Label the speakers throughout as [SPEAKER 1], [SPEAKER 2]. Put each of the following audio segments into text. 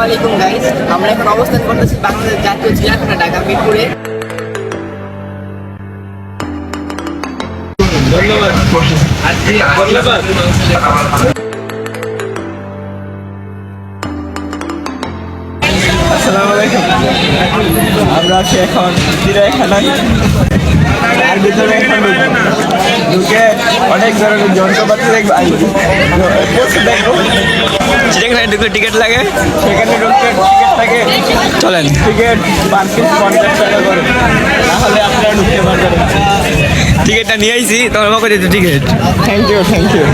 [SPEAKER 1] আলাইকুম গাইস, আমরা এখন অবস্থান করতেছি বাংলাদেশ জাতীয় চিড়িয়াখানা ঢাকা মিরপুরে।
[SPEAKER 2] আসসালামু আলাইকুম। আমরা আছি এখন চিড়িয়াখানায়। আর ভিতরে এখন ঢুকে অনেক ধরনের যন্ত্রপাতি দেখবো, চিড়িয়াখানায় ঢুকে টিকিট লাগে, সেখানে ঢুকতে টিকিট থাকে। চলেন, টিকিট পার পিস 50 টাকা করে, তাহলে আপনারা ঢুকতে পারবেন। টিকিটটা নিয়ে আইছি, তোমার মা করে ticket. Thank you, thank you.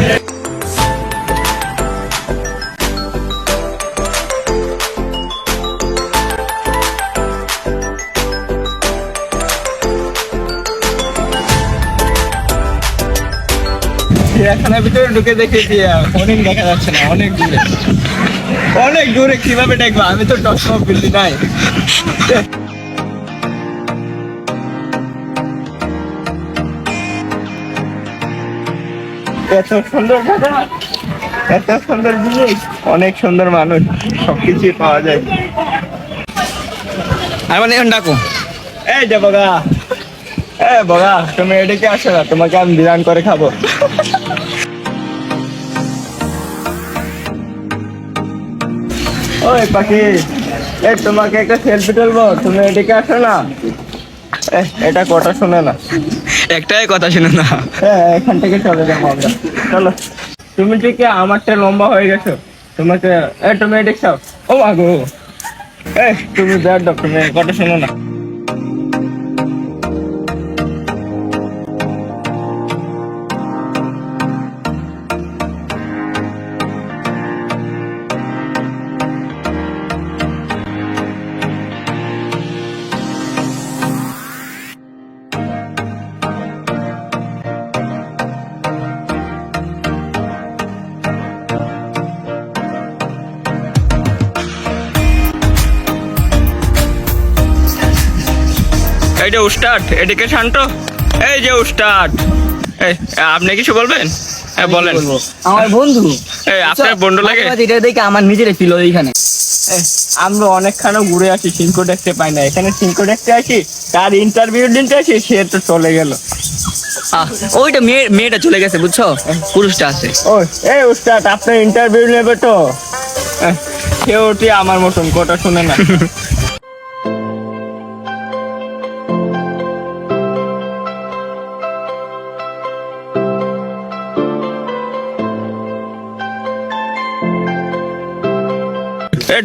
[SPEAKER 2] চিড়িয়াখানার ভিতরে ঢুকে দেখেছি হরিণ দেখা যাচ্ছে না, অনেক দূরে, অনেক দূরে। কিভাবে দেখবো? আমি তো টসমা বিল্লি নাই। এত সুন্দর জায়গা, এত সুন্দর জিনিস, অনেক সুন্দর মানুষ, সবকিছুই পাওয়া যায়। আর মানে ডাকো, এই যে বগা, বগা, তুমি এদিকে আসো না, তোমাকে আমি বিরান করে খাবো। ওই পাখি, তোমাকে একটা সেলফি তুলবো, তুমি এদিকে আসো না। এটা কথা শুনে না, একটাই কথা শুনে না। এখান থেকে চলে যাবো আমরা, চলো। তুমি ঠিক আমারটা লম্বা হয়ে গেছো, তোমাকে তুমি এদিকে চাও। ও আগো, তুমি দেখ, তুমি কথা শুনো না। এই যে উস্তাদ, এদিকে শান্ত। এই যে উস্তাদ, আপনি কিছু বলবেন? বলেন।
[SPEAKER 1] আমার বন্ধু,
[SPEAKER 2] আপনার বন্ধু লাগে?
[SPEAKER 1] এটা দেখে আমার নিজের ছিল এইখানে।
[SPEAKER 2] আমরা অনেকখানে ঘুরে আসি, সিংকো দেখতে পাই না। এখানে সিংকো দেখতে আসি, তার ইন্টারভিউ দিতে আসি, সে তো চলে গেল।
[SPEAKER 1] ওইটা মেয়েটা চলে গেছে, বুঝছো, পুরুষটা আছে।
[SPEAKER 2] এই উস্তাদ, আপনার ইন্টারভিউ নেবে তো? কেউ আমার মতন কথা শুনে না।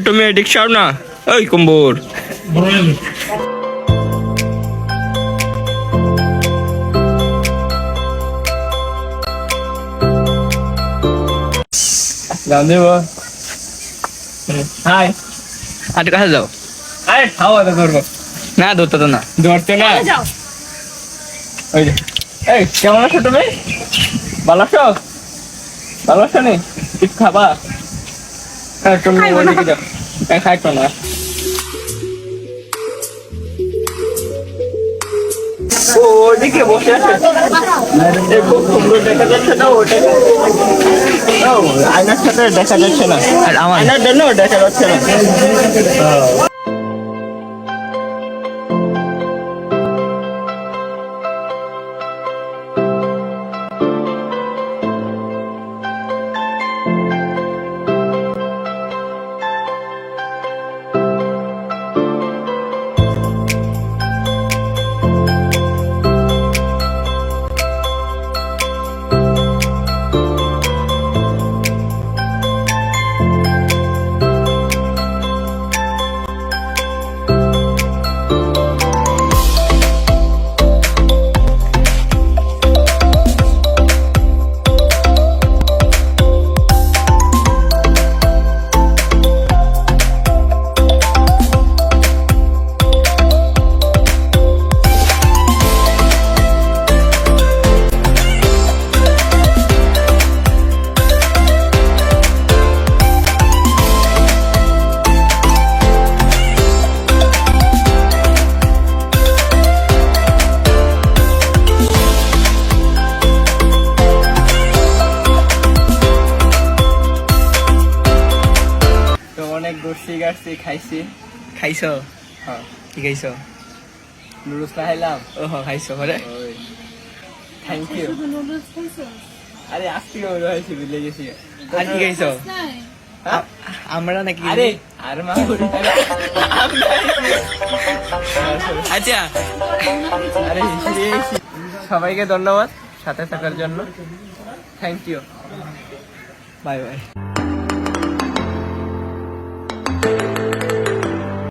[SPEAKER 2] তুমি এদিক চাও না, ওই কুম্বুর। হাই,
[SPEAKER 1] আর কাছে যাও।
[SPEAKER 2] আরে খাওয়া দাওয়া করবো
[SPEAKER 1] না, ধরতে তো না।
[SPEAKER 2] ধরতে না। ওই যে, কেমন আছো তুমি? ভালো আছো? ভালো আছো নি? কিছু খাবা? তুমি ওইদিকে যাও। খাইতো না। ওদিকে বসে আছে, খুব সুন্দর দেখা যাচ্ছে না? ওটা আয়নার সাথে দেখা যাচ্ছে না,
[SPEAKER 1] আর আমার
[SPEAKER 2] আয়নার জন্য দেখা যাচ্ছে না। অনেক ঘুরছি গাড়ছি খাইছি।
[SPEAKER 3] খাইছো?
[SPEAKER 2] হ্যাঁ,
[SPEAKER 3] কি খাইছো?
[SPEAKER 2] নুডলস খাইলাম।
[SPEAKER 3] ওহো, খাইছো পরে?
[SPEAKER 2] Thank you.
[SPEAKER 4] শুধু নুডলস খাইছো?
[SPEAKER 2] আরে আজকে মনে হয়েছে বুঝলে গেছি।
[SPEAKER 3] আর কি খাইছো?
[SPEAKER 4] নাই।
[SPEAKER 3] আমরা নাকি?
[SPEAKER 2] আরে আর মা
[SPEAKER 3] আচ্ছা,
[SPEAKER 2] আরে সবাইকে ধন্যবাদ সাথে থাকার জন্য। Thank you.
[SPEAKER 3] Bye by.